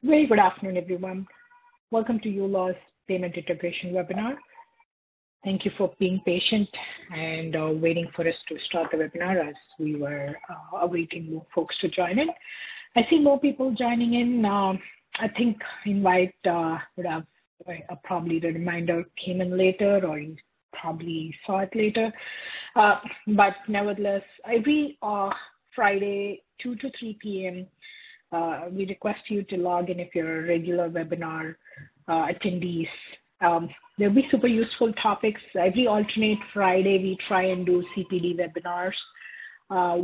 Very good afternoon, everyone. Welcome to uLaw's Payment Integration webinar. Thank you for being patient and waiting for us to start the webinar as we were awaiting more folks to join in. I see more people joining in. I think invite would have probably the reminder came in later, or you probably saw it later. But nevertheless, every Friday, 2 to 3 p.m., we request you to log in if you're a regular webinar attendees. There'll be super useful topics. Every alternate Friday, we try and do CPD webinars.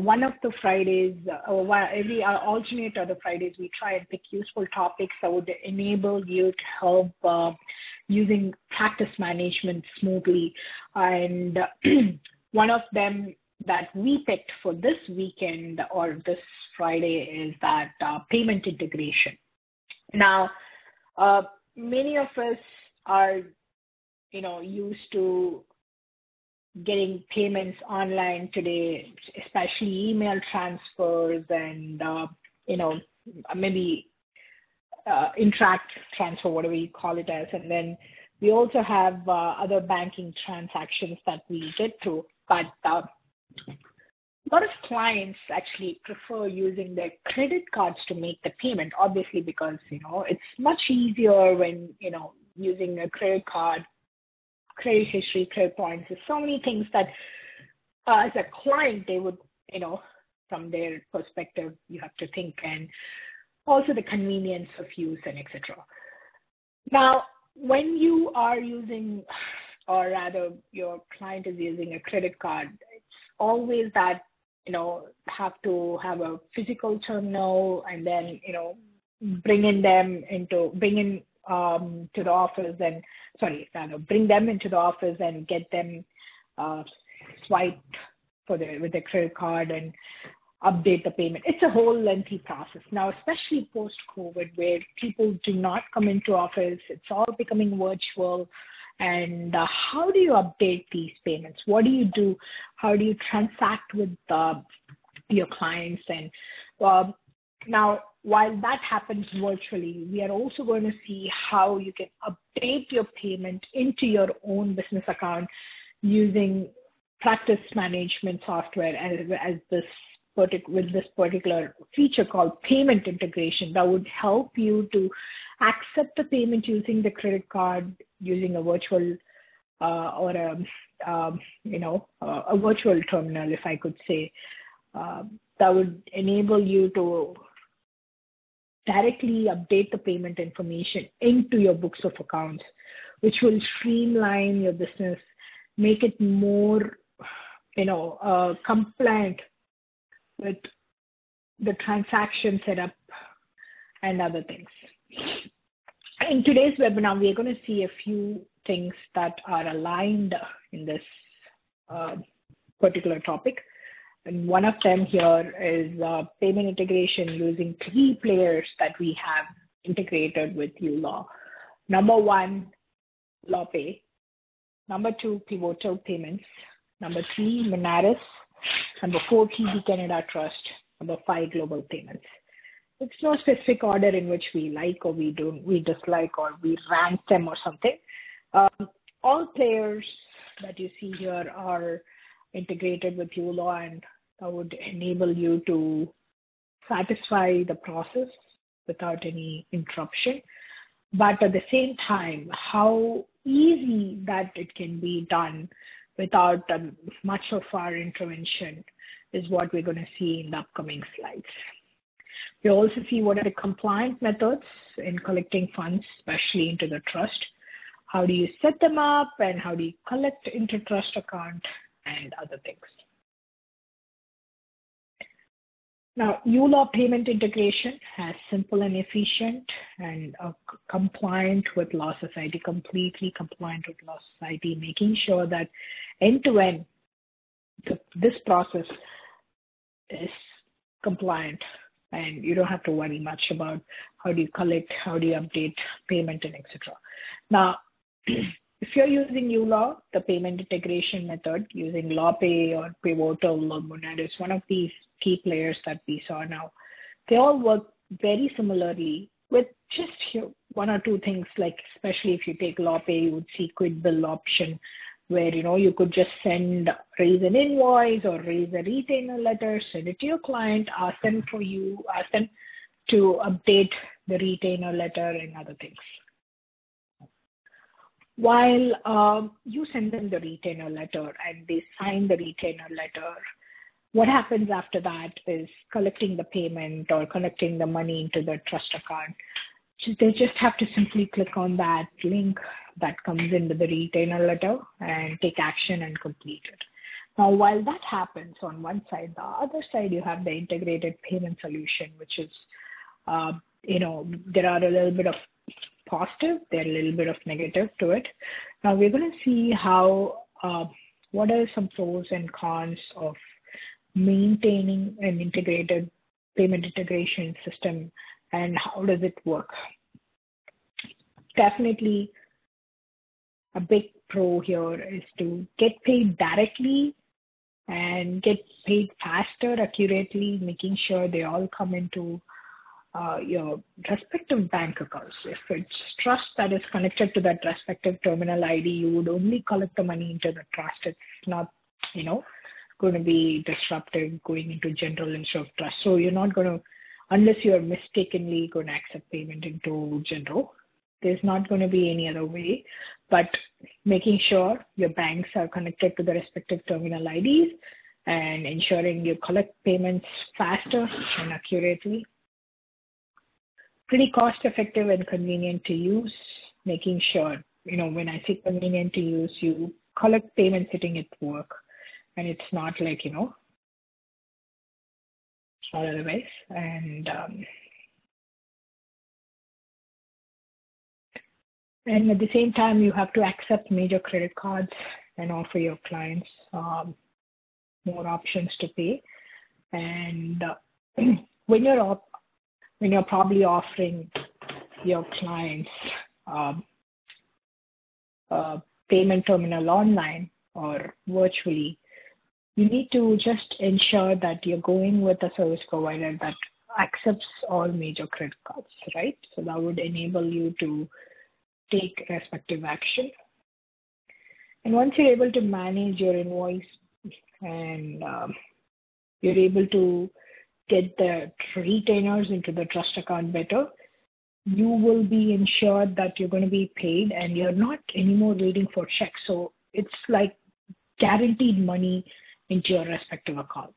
One of the Fridays, every alternate other Fridays, we try and pick useful topics that would enable you to help using practice management smoothly. And one of them that we picked for this weekend or this Friday is that payment integration. Now, many of us are, used to getting payments online today, especially email transfers and, maybe interact transfer, whatever you call it as. And then we also have other banking transactions that we get through. But a lot of clients actually prefer using their credit cards to make the payment, obviously, because, it's much easier when, using a credit card, credit history, credit points. There's so many things that as a client, they would, from their perspective, you have to think, and also the convenience of use and etc. Now, when you are using, or rather your client is using a credit card, it's always that, have to have a physical terminal and then, bring them into the office and, bring them into the office and get them swiped with the credit card and update the payment. It's a whole lengthy process. Now, especially post-COVID, where people do not come into office, it's all becoming virtual. And how do you update these payments? What do you do? How do you transact with your clients? And now, while that happens virtually, we are also going to see how you can update your payment into your own business account using practice management software with this particular feature called payment integration that would help you to accept the payment using the credit card, using a virtual or a virtual terminal, if I could say, that would enable you to directly update the payment information into your books of accounts, which will streamline your business, make it more, compliant with the transaction setup and other things. In today's webinar, we are going to see a few things that are aligned in this particular topic. And one of them here is payment integration using 3 players that we have integrated with uLaw. Number 1, LawPay. Number 2, Pivotal Payments. Number 3, Monaris. Number 4, TD Canada Trust. Number 5, Global Payments. It's no specific order in which we like or we dislike or we rank them or something. All players that you see here are integrated with uLaw, and that would enable you to satisfy the process without any interruption. But at the same time, how easy that it can be done without much of our intervention is what we're going to see in the upcoming slides. We also see what are the compliant methods in collecting funds, especially into the trust. How do you set them up and how do you collect into trust account and other things. Now, uLaw payment integration has simple and efficient and compliant with Law Society, completely compliant with Law Society, making sure that end-to-end this process is compliant and you don't have to worry much about how do you collect, how do you update payment, and etc. Now, if you're using uLaw, the payment integration method using LawPay or Pivotal or Monaris, one of these key players that we saw now, they all work very similarly with just one or two things, like especially if you take LawPay, you would see quick bill option where, you could just raise an invoice or raise a retainer letter, send it to your client, ask them to update the retainer letter and other things. While you send them the retainer letter and they sign the retainer letter, what happens after that is collecting the payment or connecting the money into the trust account. They just have to simply click on that link that comes into the retainer letter and take action and complete it. Now, while that happens on one side, the other side, you have the integrated payment solution, which is, there are a little bit of positive, there are a little bit of negative to it. Now, we're going to see what are some pros and cons of maintaining an integrated payment integration system and how does it work. Definitely a big pro here is to get paid directly and get paid faster, accurately, making sure they all come into your respective bank accounts. If it's trust that is connected to that respective terminal ID, you would only collect the money into the trust. It's not, going to be disruptive going into general instead of trust. So you're not going to, unless you're mistakenly going to accept payment into general, there's not going to be any other way. But making sure your banks are connected to the respective terminal IDs and ensuring you collect payments faster and accurately. Pretty cost effective and convenient to use, making sure, when I say convenient to use, you collect payment sitting at work and it's not like, not otherwise. And at the same time, you have to accept major credit cards and offer your clients more options to pay. And when you're probably offering your clients payment terminal online or virtually, you need to just ensure that you're going with a service provider that accepts all major credit cards, right? So that would enable you to take respective action. And once you're able to manage your invoice and you're able to get the retainers into the trust account better, you will be ensured that you're going to be paid and you're not anymore waiting for checks. So it's like guaranteed money into your respective account,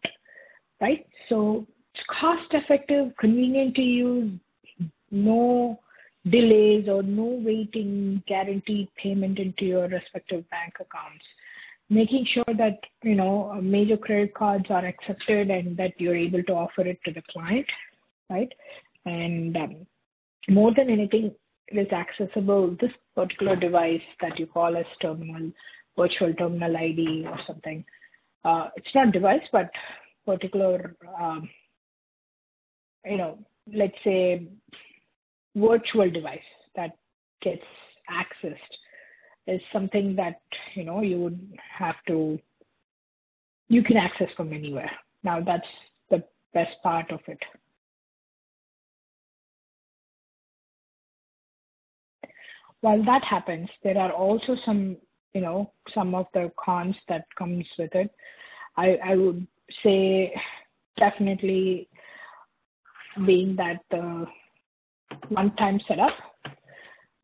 right? So it's cost effective, convenient to use, no delays or no waiting, guaranteed payment into your respective bank accounts. Making sure that, major credit cards are accepted and that you're able to offer it to the client, right? And more than anything, it is accessible. This particular device that you call as virtual terminal ID or something, it's not device, but particular, let's say virtual device that gets accessed is something that, you can access from anywhere. Now that's the best part of it. While that happens, there are also some of the cons that comes with it. I would say definitely being that the one-time setup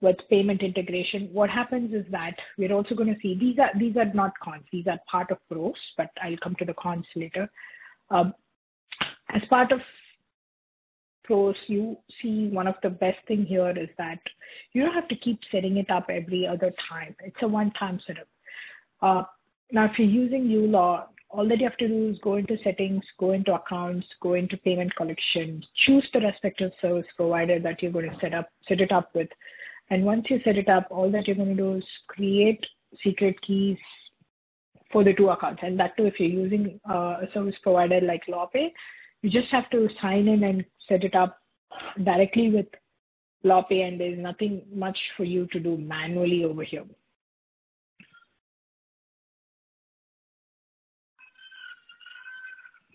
with payment integration, what happens is that we're also going to see, these are not cons, these are part of pros, but I'll come to the cons later. As part of pros, you see one of the best thing here is that you don't have to keep setting it up every other time. It's a one-time setup. Now, if you're using uLaw, all that you have to do is go into settings, go into accounts, go into payment collection, choose the respective service provider that you're going to set it up with. And once you set it up, all that you're going to do is create secret keys for the two accounts. And that too, if you're using a service provider like LawPay, you just have to sign in and set it up directly with LawPay, and there's nothing much for you to do manually over here.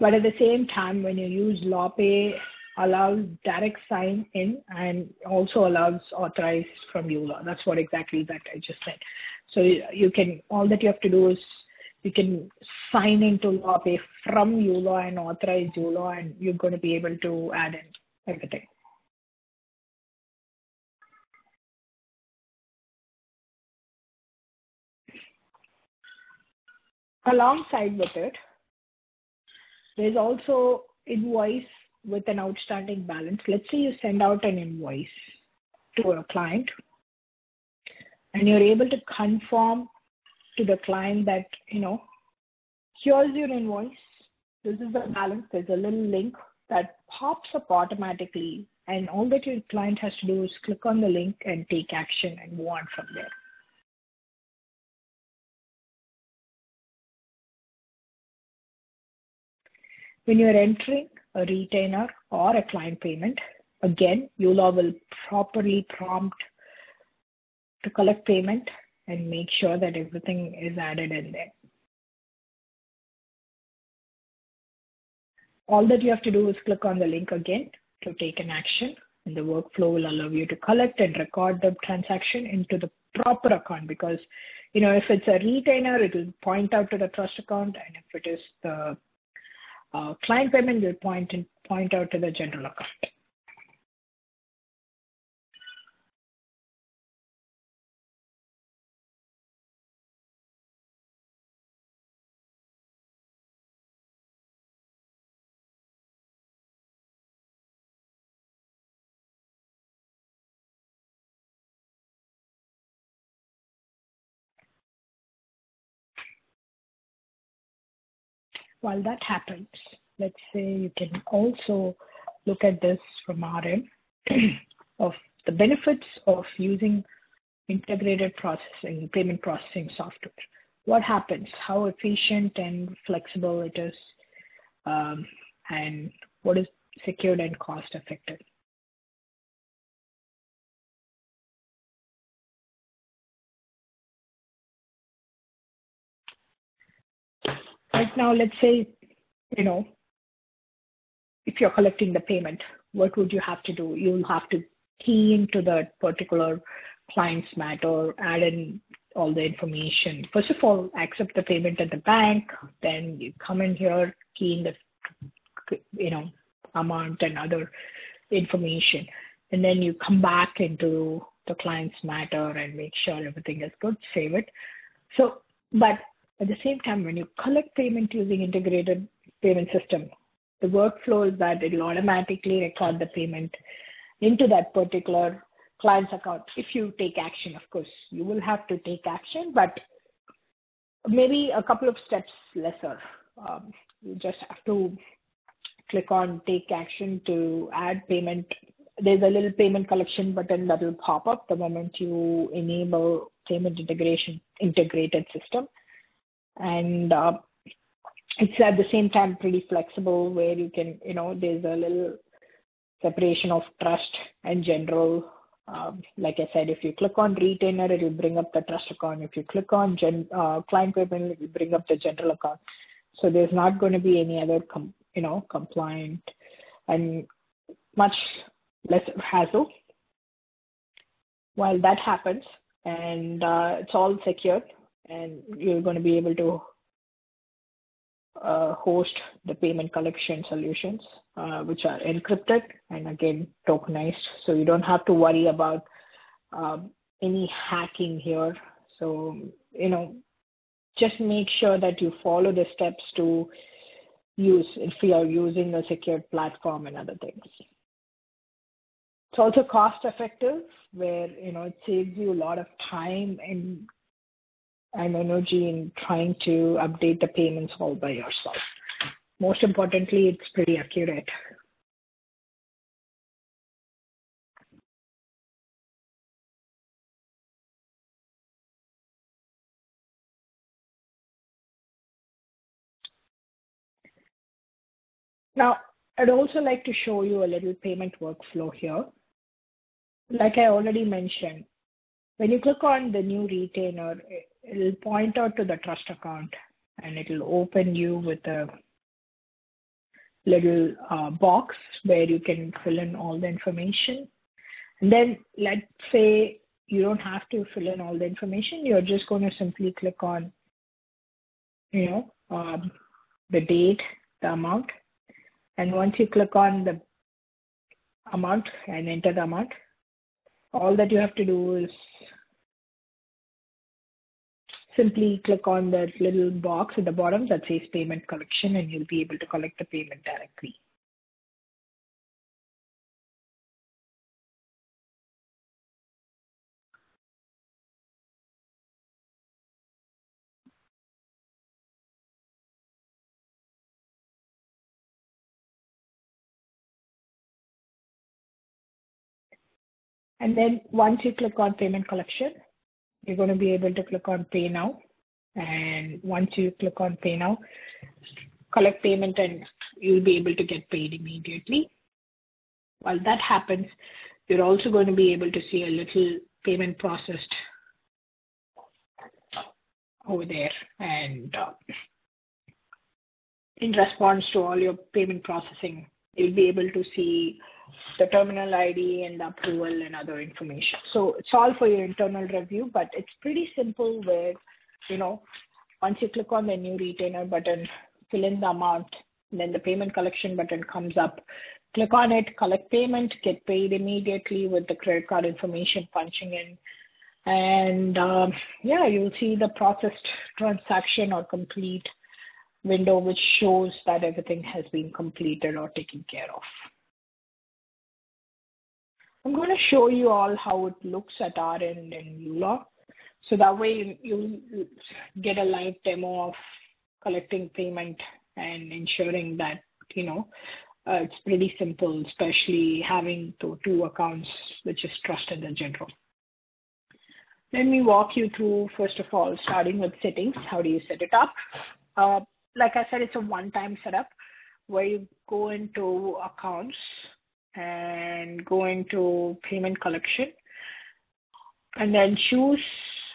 But at the same time, when you use LawPay, allows direct sign in and also allows authorized from uLaw. That's what exactly that I just said. So you can, all that you have to do is you can sign into LawPay from uLaw and authorize uLaw, and you're going to be able to add in everything. Alongside with it, there's also invoice with an outstanding balance. Let's say you send out an invoice to a client and you're able to confirm to the client that, here's your invoice. This is the balance. There's a little link that pops up automatically, and all that your client has to do is click on the link and take action and move on from there. When you're entering a retainer or a client payment, again, uLaw will properly prompt to collect payment and make sure that everything is added in there. All that you have to do is click on the link again to take an action, and the workflow will allow you to collect and record the transaction into the proper account, because, if it's a retainer, it will point out to the trust account, and if it is the client payment, will point out to the general account. While that happens, let's say you can also look at this from our end of the benefits of using integrated processing, payment processing software. What happens, how efficient and flexible it is, and what is secured and cost effective. Right now, let's say, if you're collecting the payment, what would you have to do? You'll have to key into that particular client's matter, add in all the information. First of all, accept the payment at the bank, then you come in here, key in the, amount and other information. And then you come back into the client's matter and make sure everything is good, save it. So, but at the same time, when you collect payment using integrated payment system, the workflow is that it will automatically record the payment into that particular client's account. If you take action, of course, you will have to take action, but maybe a couple of steps lesser. You just have to click on take action to add payment. There's a little payment collection button that will pop up the moment you enable payment integrated system. And it's at the same time pretty flexible, where you can, there's a little separation of trust and general. Like I said, if you click on retainer, it will bring up the trust account. If you click on client payment, it will bring up the general account. So there's not going to be any other, compliant and much less hassle. While that happens, and it's all secured, and you're going to be able to host the payment collection solutions, which are encrypted and again tokenized. So you don't have to worry about any hacking here. So, just make sure that you follow the steps to use if you are using a secured platform and other things. It's also cost effective, where, it saves you a lot of time and energy in trying to update the payments all by yourself. Most importantly, it's pretty accurate. Now, I'd also like to show you a little payment workflow here. Like I already mentioned, when you click on the new retainer, it'll point out to the trust account, and it'll open you with a little box where you can fill in all the information. And then let's say you don't have to fill in all the information. You're just going to simply click on, the date, the amount. And once you click on the amount and enter the amount, all that you have to do is simply click on that little box at the bottom that says payment collection, and you'll be able to collect the payment directly. And then once you click on payment collection, you're going to be able to click on pay now. And once you click on pay now, collect payment, and you'll be able to get paid immediately. While that happens, you're also going to be able to see a little payment processed over there. And in response to all your payment processing, you'll be able to see the terminal ID and the approval and other information. So it's all for your internal review, but it's pretty simple where, once you click on the new retainer button, fill in the amount, and then the payment collection button comes up. Click on it, collect payment, get paid immediately with the credit card information punching in. And you'll see the processed transaction or complete window, which shows that everything has been completed or taken care of. I'm going to show you all how it looks at our end in uLaw. So that way you'll get a live demo of collecting payment and ensuring that, it's pretty simple, especially having two accounts, which is trusted in general. Let me walk you through, first of all, starting with settings. How do you set it up? Like I said, it's a one-time setup where you go into accounts and go into payment collection and then choose,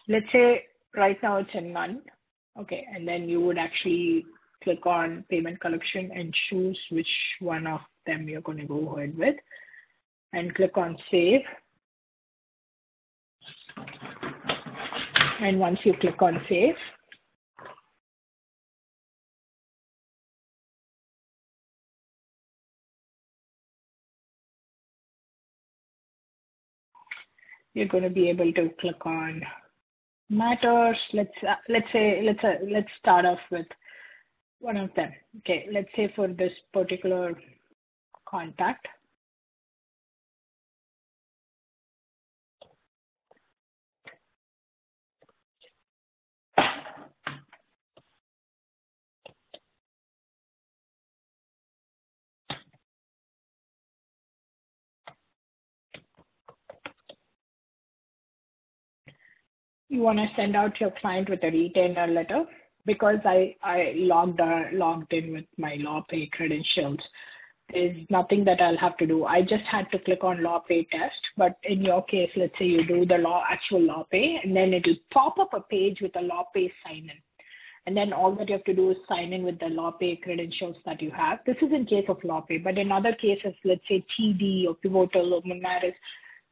let's say right now it's in none. Okay, and then you would actually click on payment collection and choose which one of them you're going to go ahead with and click on save. And once you click on save, you're going to be able to click on matters. Let's start off with one of them. Okay, let's say for this particular contact, you want to send out your client with a retainer letter. Because I logged in with my LawPay credentials, there's nothing that I'll have to do. I just had to click on LawPay test. But in your case, let's say you do the actual LawPay, and then it'll pop up a page with a LawPay sign-in. And then all that you have to do is sign in with the LawPay credentials that you have. This is in case of LawPay, but in other cases, let's say TD or Pivotal or Monaris,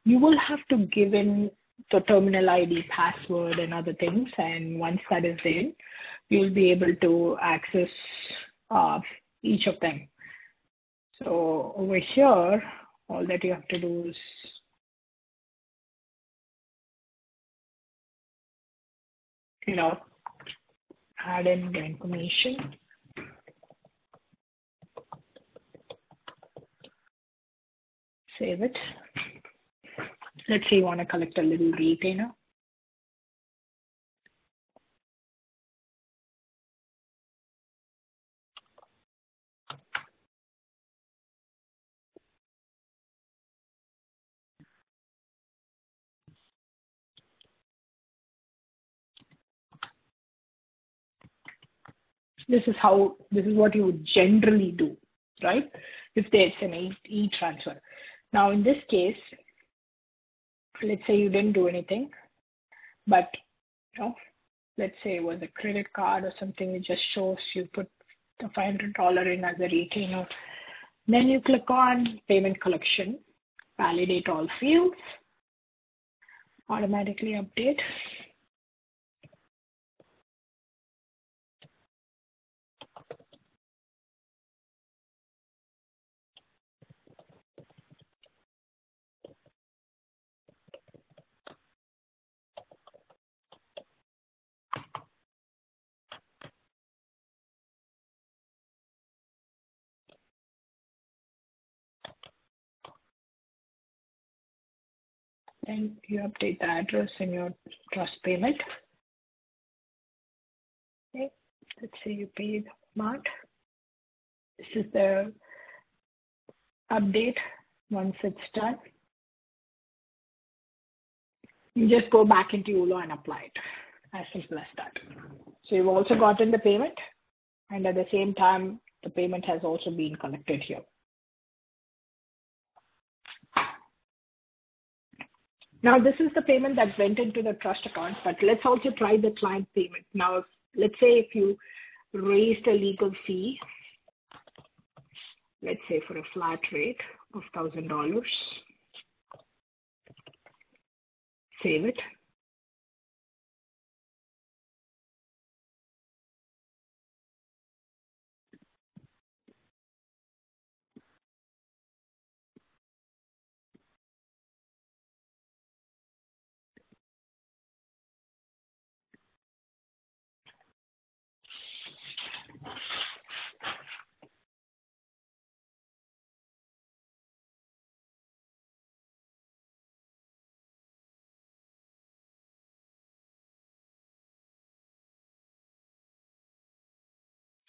you will have to give in the terminal ID, password, and other things. And once that is in, you'll be able to access each of them. So over here, all that you have to do is add in the information. Save it. Let's say you want to collect a little retainer. This is what you would generally do, right? If there's an e-transfer. Now in this case, let's say you didn't do anything, but let's say it was a credit card or something. It just shows you put the $500 in as a retainer. Then you click on payment collection, validate all fields, automatically update. Then you update the address in your trust payment. Okay. Let's say you pay the amount. This is the update. Once it's done, you just go back into uLaw and apply it. As simple as that. So you've also gotten the payment, and at the same time, the payment has also been collected here. Now, this is the payment that went into the trust account, but let's also try the client payment. Now, let's say if you raised a legal fee, let's say for a flat rate of $1,000, save it.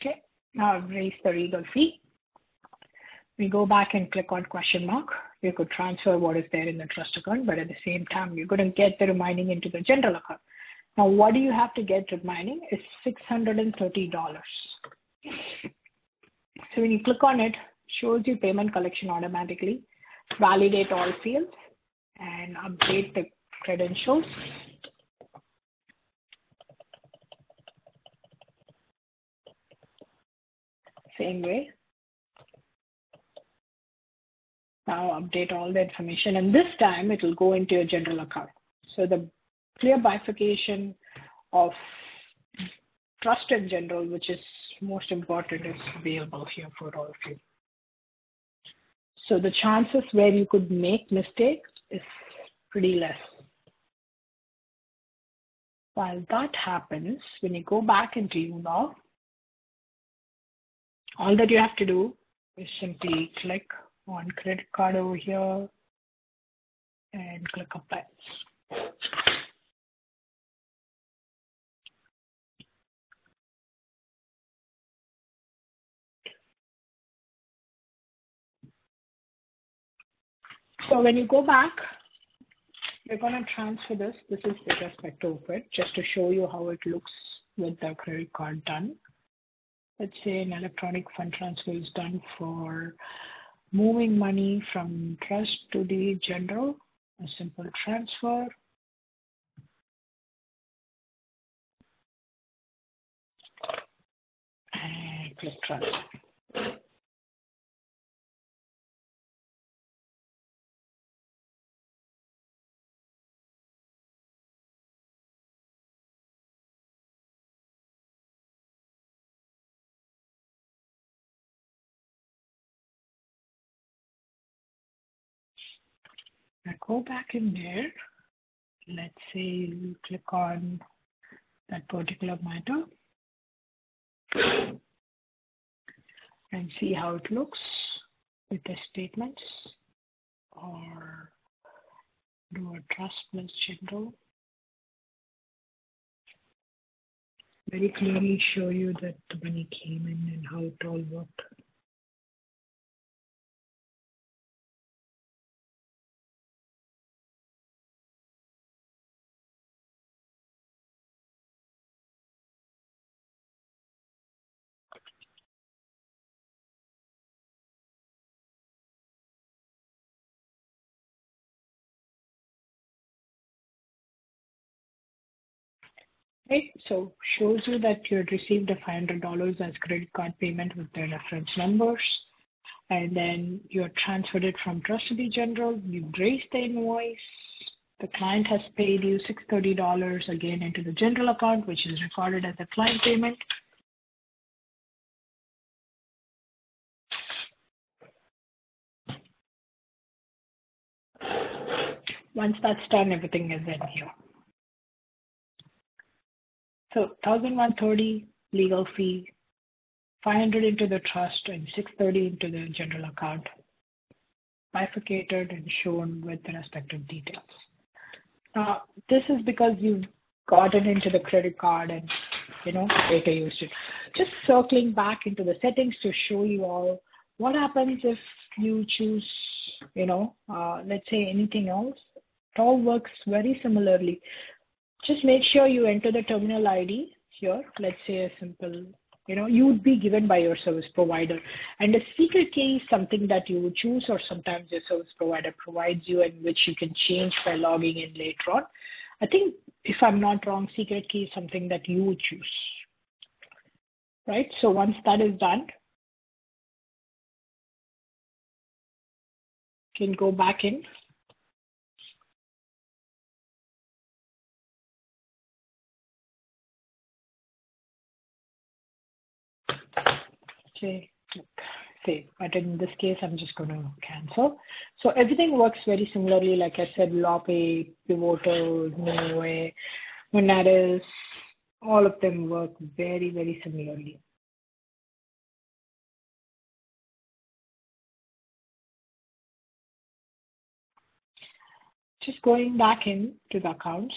Okay, now I've raised the legal fee. We go back and click on question mark. You could transfer what is there in the trust account, but at the same time, you're going to get the remaining into the general account. Now, what do you have to get remaining is $630. So when you click on it, shows you payment collection automatically, validate all fields, and update the credentials. Same way. Now update all the information, and this time it will go into your general account. So the clear bifurcation of trust and general, which is most important, is available here for all of you. So the chances where you could make mistakes is pretty less. While that happens, when you go back into uLaw, all that you have to do is simply click on credit card over here and click apply. So when you go back, you're going to transfer this. This is with respect to it, just to show you how it looks with the credit card done. Let's say an electronic fund transfer is done for moving money from trust to the general, a simple transfer. And click transfer. Now go back in there. Let's say you click on that particular matter and see how it looks with the statements, or do a trust plus general. Very clearly show you that the money came in and how it all worked. Right? So shows you that you had received a $500 as credit card payment with the reference numbers, and then you had transferred it from trust to the general. You raised the invoice. The client has paid you $630 again into the general account, which is recorded as a client payment. Once that's done, everything is in here. So 1,130 legal fee, 500 into the trust, and 630 into the general account, bifurcated and shown with the respective details. This is because you've gotten into the credit card and later used it. Just circling back into the settings to show you all what happens if you choose, let's say anything else. It all works very similarly. Just make sure you enter the terminal ID here. Let's say a simple, you would be given by your service provider. And a secret key is something that you would choose, or sometimes your service provider provides you, in which you can change by logging in later on. I think, if I'm not wrong, secret key is something that you would choose. Right? So once that is done, you can go back in. Okay, save. But in this case, I'm just going to cancel. So everything works very similarly. Like I said, LawPay, Pivotal, Newway, Monaris, all of them work very, very similarly. Just going back into the accounts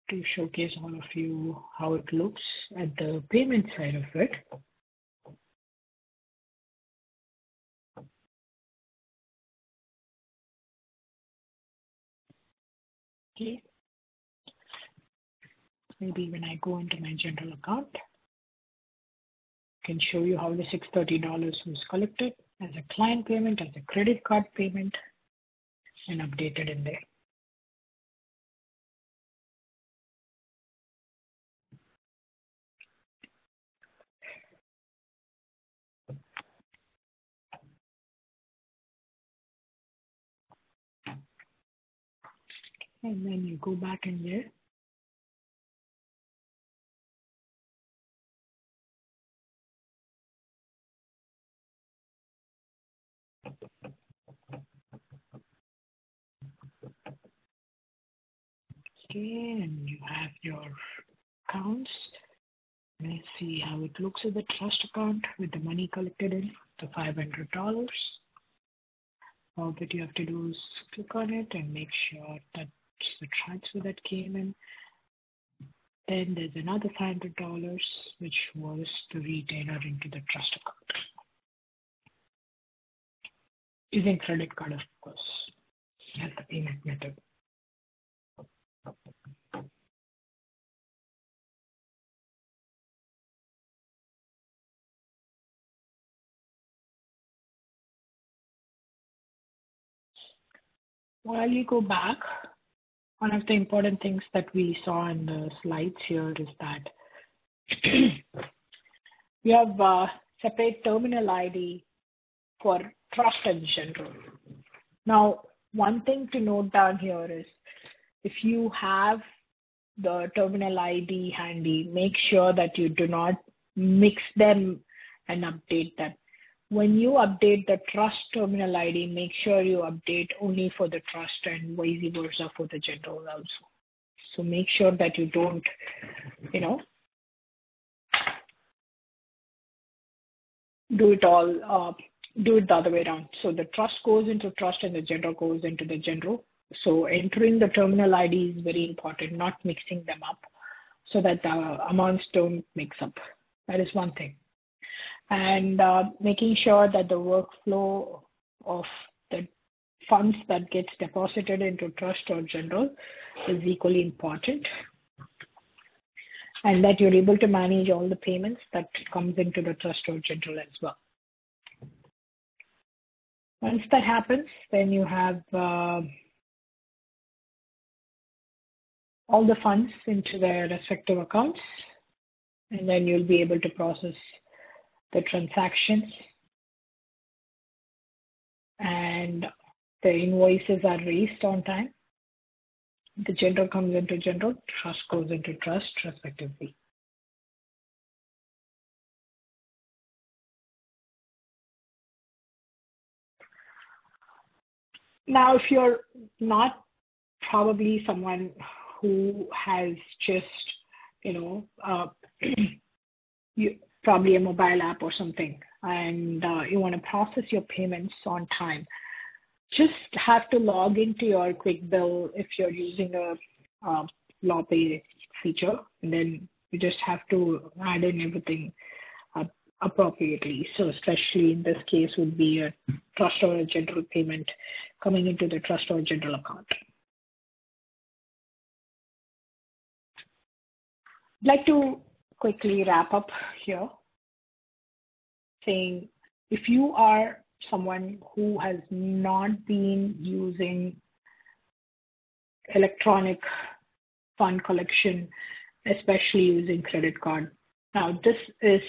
to showcase all of you how it looks at the payment side of it. Okay. Maybe when I go into my general account, I can show you how the $630 was collected as a client payment, as a credit card payment, and updated in there. And then you go back in there. Okay, and you have your accounts. Let's see how it looks at the trust account with the money collected in, the $500. All that you have to do is click on it and make sure that the transfer that came in. Then there's another $500, which was the retainer into the trust account. Using credit card, of course, as the payment method. While you go back, one of the important things that we saw in the slides here is that we have separate terminal ID for trust and general. Now, one thing to note down here is if you have the terminal ID handy, make sure that you do not mix them and update them. When you update the trust terminal ID, make sure you update only for the trust and vice versa for the general also. So make sure that you don't, do it the other way around. So the trust goes into trust and the general goes into the general. So entering the terminal ID is very important, not mixing them up so that the amounts don't mix up. That is one thing. And making sure that the workflow of the funds that gets deposited into trust or general is equally important, and that you're able to manage all the payments that comes into the trust or general as well. Once that happens, then you have all the funds into their respective accounts, and then you'll be able to process the transactions, and the invoices are raised on time. The general comes into general, trust goes into trust, respectively. Now, if you're not probably someone who has just, you probably a mobile app or something, and you want to process your payments on time, just have to log into your Quick Bill if you're using a uLaw Pay feature, and then you just have to add in everything appropriately. So especially in this case would be a trust or a general payment coming into the trust or general account. I'd like to quickly wrap up here saying if you are someone who has not been using electronic fund collection, especially using credit card, now this is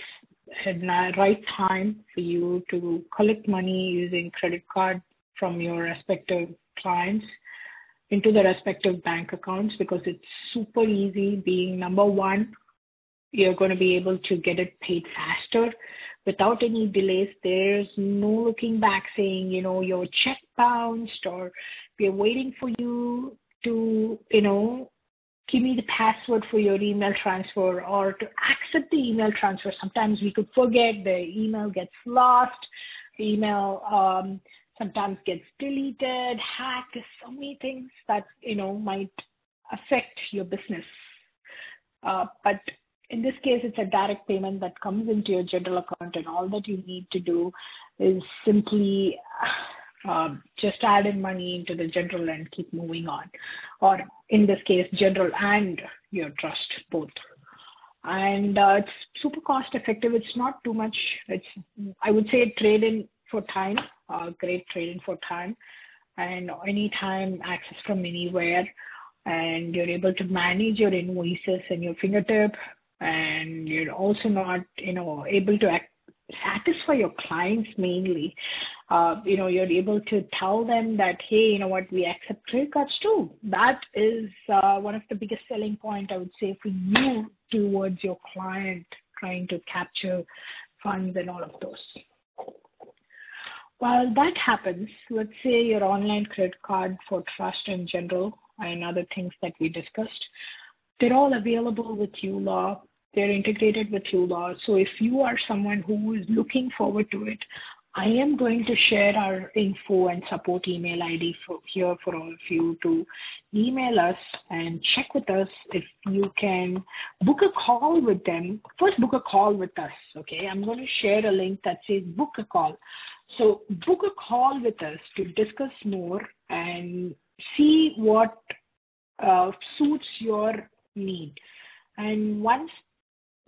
the right time for you to collect money using credit card from your respective clients into the respective bank accounts, because it's super easy. Being number one, you're going to be able to get it paid faster without any delays. There's no looking back saying, your check bounced, or we're waiting for you to, give me the password for your email transfer, or to accept the email transfer. Sometimes we could forget, the email gets lost, the email sometimes gets deleted, hacked. There's so many things that, might affect your business. But in this case, it's a direct payment that comes into your general account, and all that you need to do is simply just add in money into the general and keep moving on. Or in this case, general and your trust, both. And it's super cost effective. It's not too much. I would say, trade in for time, great trade in for time, and anytime access from anywhere. And you're able to manage your invoices in your fingertip, and you're also not, able to satisfy your clients mainly. You're able to tell them that, hey, we accept credit cards too. That is one of the biggest selling point, I would say, for you towards your client trying to capture funds and all of those. While that happens, let's say your online credit card for trust in general and other things that we discussed, they're all available with uLaw. They're integrated with uLaw. So if you are someone who is looking forward to it, I am going to share our info and support email ID here for all of you to email us and check with us if you can book a call with them. First, book a call with us, okay? I'm going to share a link that says book a call. So book a call with us to discuss more and see what suits your need. And once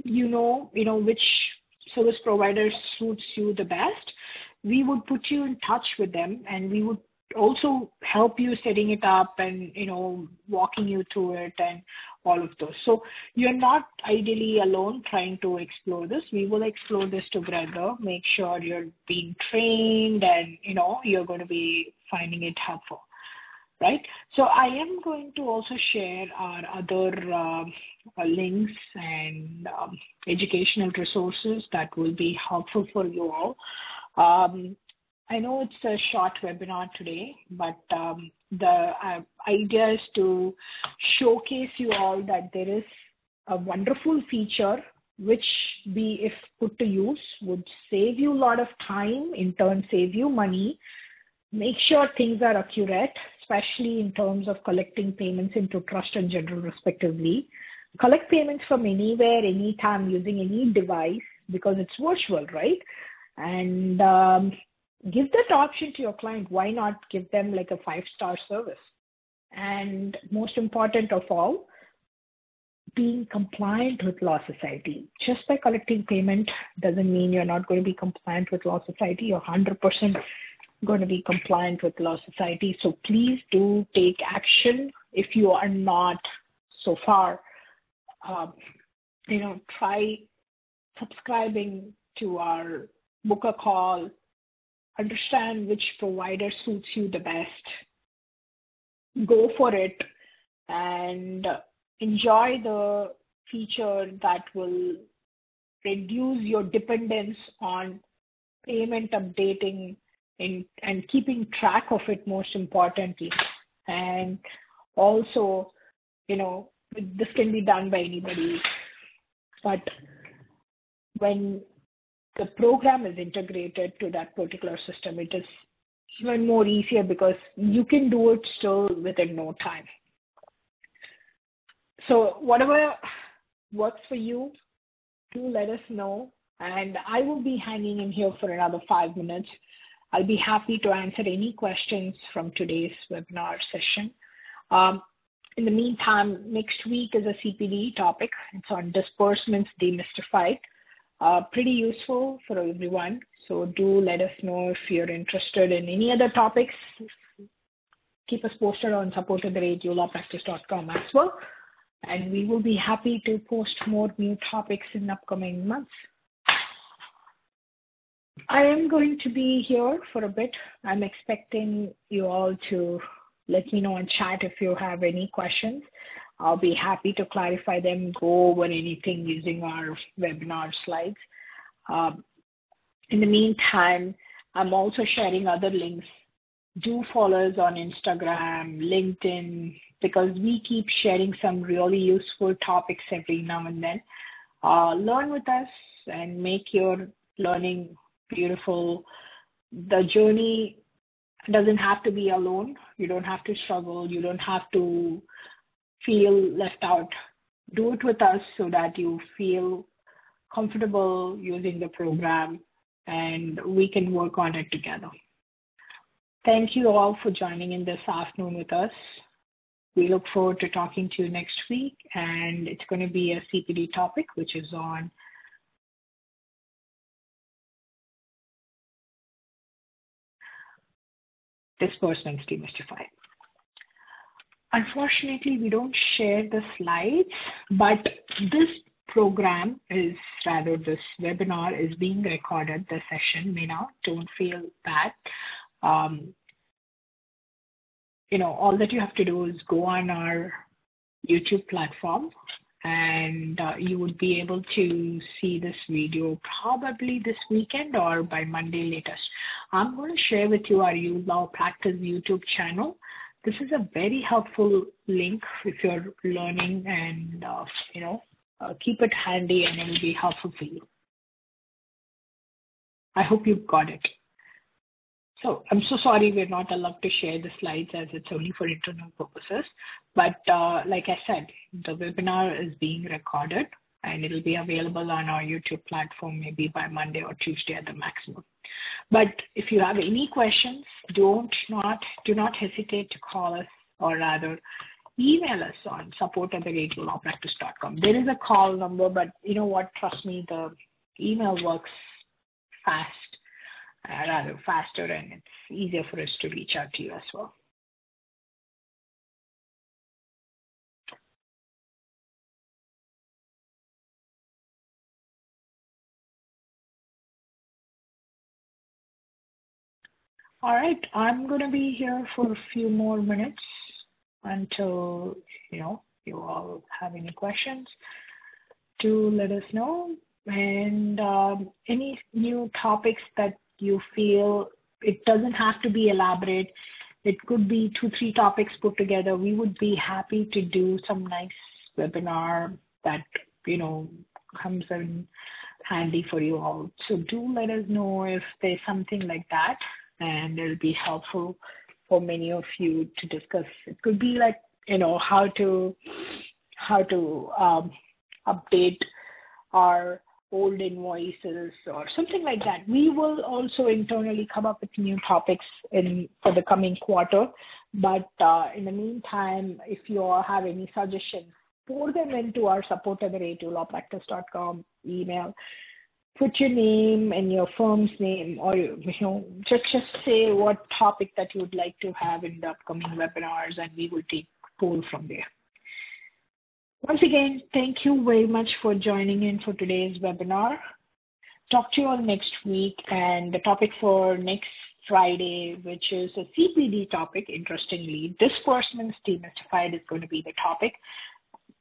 you know which service provider suits you the best, we would put you in touch with them, and we would also help you setting it up and, walking you through it and all of those. So you're not ideally alone trying to explore this. We will explore this together, make sure you're being trained and, you're going to be finding it helpful. Right. So I am going to also share our other links and educational resources that will be helpful for you all. I know it's a short webinar today, but the idea is to showcase you all that there is a wonderful feature which if put to use, would save you a lot of time, in turn save you money, make sure things are accurate, especially in terms of collecting payments into trust and general respectively. Collect payments from anywhere, anytime, using any device, because it's virtual, right? And give that option to your client. Why not give them like a 5-star service? And most important of all, being compliant with Law Society. Just by collecting payment doesn't mean you're not going to be compliant with Law Society. You're 100% going to be compliant with Law Society. So please do take action if you are not so far, try subscribing to our book a call, understand which provider suits you the best, go for it, and enjoy the feature that will reduce your dependence on payment updating and keeping track of it, most importantly. And also, this can be done by anybody, but when the program is integrated to that particular system, it is even more easier because you can do it still within no time. So whatever works for you, do let us know. And I will be hanging in here for another 5 minutes. I'll be happy to answer any questions from today's webinar session. In the meantime, next week is a CPD topic. It's on disbursements demystified. Pretty useful for everyone. So do let us know if you're interested in any other topics. Keep us posted on support@ulawpractice.com as well. And we will be happy to post more new topics in upcoming months. I am going to be here for a bit. I'm expecting you all to let me know in chat if you have any questions. I'll be happy to clarify them, go over anything using our webinar slides. In the meantime, I'm also sharing other links. Do follow us on Instagram, LinkedIn, because we keep sharing some really useful topics every now and then. Learn with us and make your learning beautiful. The journey doesn't have to be alone. You don't have to struggle. You don't have to feel left out. Do it with us so that you feel comfortable using the program and we can work on it together. Thank you all for joining in this afternoon with us. We look forward to talking to you next week, and it's going to be a CPD topic, which is on disbursements demystified. Unfortunately, we don't share the slides, but this program is, rather this webinar is being recorded, the session, don't feel bad. All that you have to do is go on our YouTube platform and you would be able to see this video probably this weekend or by Monday latest. I'm going to share with you our uLaw Practice YouTube channel. This is a very helpful link if you're learning, and keep it handy and it will be helpful for you. I hope you've got it. So I'm so sorry we're not allowed to share the slides as it's only for internal purposes. But like I said, the webinar is being recorded and it'll be available on our YouTube platform maybe by Monday or Tuesday at the maximum. But if you have any questions, do not hesitate to call us, or rather email us on support@ulawpractice.com. There is a call number, but you know what? Trust me, the email works faster, and it's easier for us to reach out to you as well. All right, I'm going to be here for a few more minutes until, you all have any questions. Do let us know. And any new topics that you feel, it doesn't have to be elaborate. It could be 2-3 topics put together. We would be happy to do some nice webinar that, comes in handy for you all. So do let us know if there's something like that, and it'll be helpful for many of you to discuss. It could be like, how to update our old invoices or something like that. We will also internally come up with new topics for the coming quarter. But in the meantime, if you all have any suggestions, pour them into our support@ulawpractice.com email. Put your name and your firm's name, or just say what topic that you would like to have in the upcoming webinars, and we will take poll from there. Once again, thank you very much for joining in for today's webinar. Talk to you all next week, and the topic for next Friday, which is a CPD topic, interestingly, disbursements demystified is going to be the topic.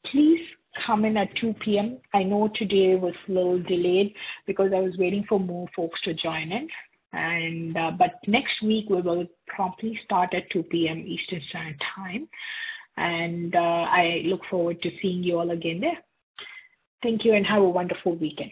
Please come in at 2 p.m. I know today was a little delayed because I was waiting for more folks to join in. But next week we will promptly start at 2 p.m. Eastern Standard Time. And I look forward to seeing you all again there. Thank you and have a wonderful weekend.